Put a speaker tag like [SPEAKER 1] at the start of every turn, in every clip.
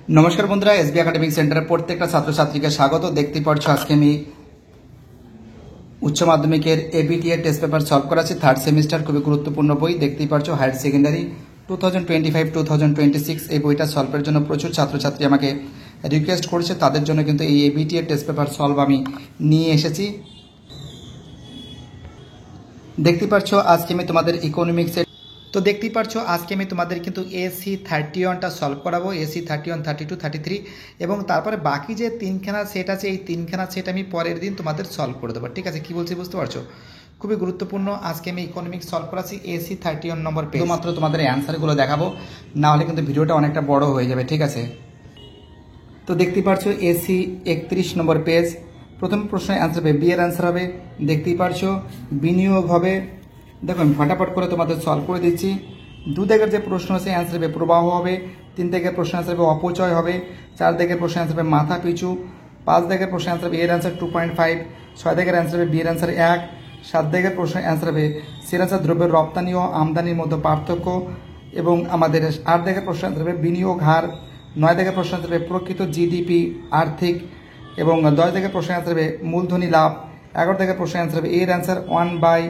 [SPEAKER 1] নমস্কার বন্ধুরা, SB academic সেন্টারের প্রত্যেকটা ছাত্রছাত্রীকে স্বাগত। দেখতেই পাচ্ছ আজকে আমি উচ্চ মাধ্যমিকের এবিটি এর টেস্ট পেপার সলভ করাচ্ছি। থার্ড সেমিস্টার, খুবই গুরুত্বপূর্ণ বই। দেখতেই পাচ্ছ হায়ার সেকেন্ডারি 2025-2026 এই বইটা সলভের জন্য প্রচুর ছাত্রছাত্রী আমাকে রিকোয়েস্ট করেছে। তাদের জন্য কিন্তু এই এবিটি এর টেস্ট পেপার সলভ আমি নিয়ে এসেছি। দেখতেই পাচ্ছ আজকে আমি তোমাদের ইকোনমিক্সের দেখতেই পাচ্ছ আজকে আমি তোমাদের কিন্তু AC 31টা সলভ করাবো, AC 31, 32, 33 এবং তারপরে বাকি যে তিনখানা সেট আছে এই তিনখানা সেট আমি পরের দিন তোমাদের সলভ করে দেবো। ঠিক আছে, কি বলছি বুঝতে পারছো? খুবই গুরুত্বপূর্ণ। আজকে আমি ইকোনমিক্স সলভ করাচ্ছি AC 31 নম্বর পেজ। শুধুমাত্র তোমাদের অ্যান্সারগুলো দেখাবো, না হলে কিন্তু ভিডিওটা অনেকটা বড় হয়ে যাবে। ঠিক আছে, তো দেখতেই পাচ্ছ AC 31 নম্বর পেজ। প্রথম প্রশ্নের অ্যান্সার হবে বি এর অ্যান্সার হবে, দেখতেই পাচ্ছ বিনিয়োগ হবে। দেখো আমি ফটাফট করে তোমাদের সলভ করে দিচ্ছি। 2 দাগের যে প্রশ্ন আছে অ্যান্সার হবে প্রবাহ হবে। 3 দাগের প্রশ্ন অ্যান্সার হবে অপচয় হবে। 4 দাগের প্রশ্ন অ্যান্সার হবে মাথা পিছু। 5 দাগের প্রশ্ন অ্যান্সার হবে এর অ্যান্সার 2.5। 6 দাগের অ্যান্সার হবে বি এর অ্যান্সার 1। 7 দাগের প্রশ্ন অ্যান্সার হবে সিরাজা দ্রব্যের রপ্তানি ও আমদানির মধ্যে পার্থক্য এবং আমাদের 8 দাগের প্রশ্ন অ্যান্সার হবে বিনিয়োগ হার। 9 দাগের প্রশ্ন অ্যান্সার হবে প্রকৃত জিডিপি আর্থিক এবং 10 দাগের প্রশ্ন অ্যান্সার হবে মূলধনী লাভ। 11 দাগের প্রশ্ন অ্যান্সার হবে এর অ্যান্সার 1/1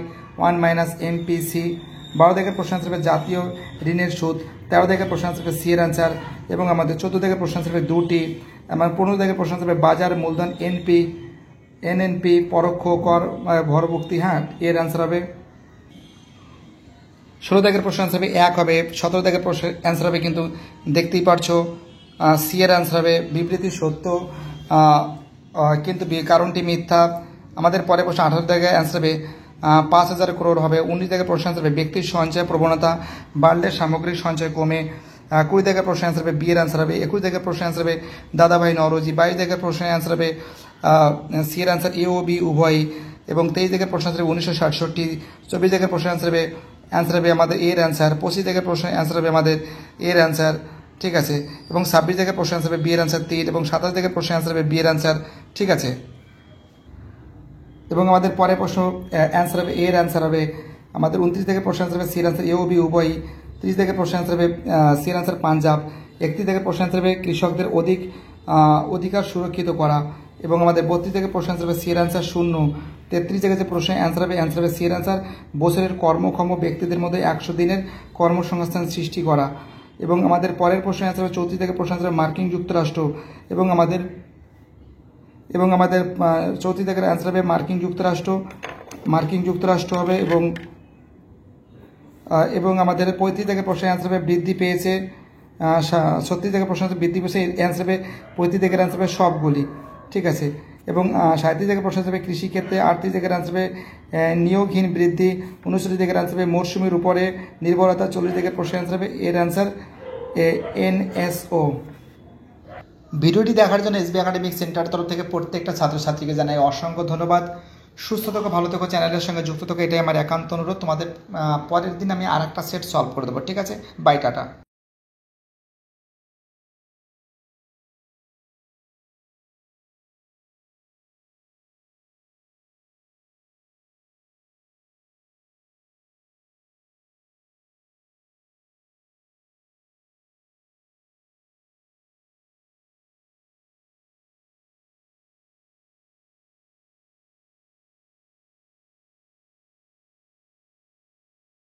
[SPEAKER 1] - MPC। 12 দাগের প্রশ্ন অ্যান্সার হবে জাতীয় ঋণের সুদ। 13 দাগের প্রশ্ন অ্যান্সার হবে সি এর অ্যান্সার এবং আমাদের 14 দাগের প্রশ্ন অ্যান্সার হবে 2টি। আমার 15 দাগের প্রশ্ন অ্যান্সার হবে বাজার মূলধন NNP পরোক্ষ কর ভরভুক্তি, হ্যাঁ এর অ্যান্সার হবে। 16 দাগের প্রশ্ন অ্যান্সার হবে 1 হবে। 17 দাগের প্রশ্ন অ্যান্সার হবে কিন্তু দেখতেই পারছো সি এর অ্যান্সার হবে বিবৃতি সত্য কিন্তু কারণটি মিথ্যা। আমাদের পরে প্রশ্ন 18 দাগের অ্যান্সার হবে 5,000 করোড় হবে। 19 দাগের প্রশ্ন অ্যান্সার হবে ব্যক্তির সঞ্চয় প্রবণতা বাড়লে সামগ্রিক সঞ্চয় কমে। 20 দাগের প্রশ্ন অ্যান্সার হবে বি এর অ্যান্সার হবে। 21 দাগের প্রশ্ন অ্যান্সার হবে দাদাভাই নওরোজি। 22 দাগের প্রশ্ন অ্যান্সার হবে সি এর অ্যান্সার এ ও বি উভয়ই এবং 23 দাগের প্রশ্ন অ্যান্সার হবে 1967। 24 দাগের প্রশ্ন অ্যান্সার হবে আমাদের এর অ্যান্সার। 25 দাগের প্রশ্ন অ্যান্সার হবে আমাদের এর অ্যান্সার। ঠিক আছে, এবং 26 দাগের প্রশ্ন অ্যান্সার হবে বি এর অ্যান্সার 3 এবং 27 দাগের প্রশ্ন অ্যান্সার হবে বি এর অ্যান্সার। ঠিক আছে, এবং আমাদের পরে প্রশ্ন অ্যান্সার হবে এর অ্যান্সার হবে আমাদের 29 দাগের প্রশ্ন অ্যান্সার হবে সি এর অ্যান্সার এ ও বি উভয়ই। 30 দাগের প্রশ্ন অ্যান্সার হবে সি এর অ্যান্সার পাঞ্জাব। 31 দাগের প্রশ্ন অ্যান্সার হবে কৃষকদের অধিকার সুরক্ষিত করা এবং আমাদের 32 দাগের প্রশ্ন অ্যান্সার হবে সি এর অ্যান্সার 0। 33 দাগের যে প্রশ্ন অ্যান্সার হবে সি এর অ্যান্সার বছরের কর্মক্ষম ব্যক্তিদের মধ্যে 100 দিনের কর্মসংস্থান সৃষ্টি করা এবং আমাদের পরের প্রশ্ন অ্যান্সার হবে 34 দাগের প্রশ্ন অ্যান্সার হবে মার্কিন যুক্তরাষ্ট্র এবং আমাদের 34 দাগের অ্যান্সার হবে মার্কিন যুক্তরাষ্ট্র হবে এবং আমাদের 35 দাগের প্রশ্নের অ্যান্সার হবে বৃদ্ধি পেয়েছে। 36 দাগের প্রশ্ন বৃদ্ধি পেয়েছে, অ্যান্সার হবে 35 দাগের অ্যান্সার হবে সবগুলি। ঠিক আছে, এবং 37 দাগের প্রশ্ন হবে কৃষিক্ষেত্রে। 38 দাগের অ্যান্সার হবে নিয়োগহীন বৃদ্ধি। 39 দাগের অ্যান্সার হবে মৌসুমীর উপরে নির্ভরতা। 40 দাগের প্রশ্নের অ্যান্সার হবে এর অ্যান্সার NSO। ভিডিওটি দেখার জন্য এসবি একাডেমিক সেন্টার তরফ থেকে প্রত্যেকটা ছাত্রছাত্রীকে জানাই অসংখ্য ধন্যবাদ। সুস্থ থাকো, ভালো থাকো, চ্যানেলের সঙ্গে যুক্ত থাকো, এটাই আমার একান্ত অনুরোধ। তোমাদের পরের দিন আমি আরেকটা সেট সলভ করে দেবো। ঠিক আছে, বাই, টাটা।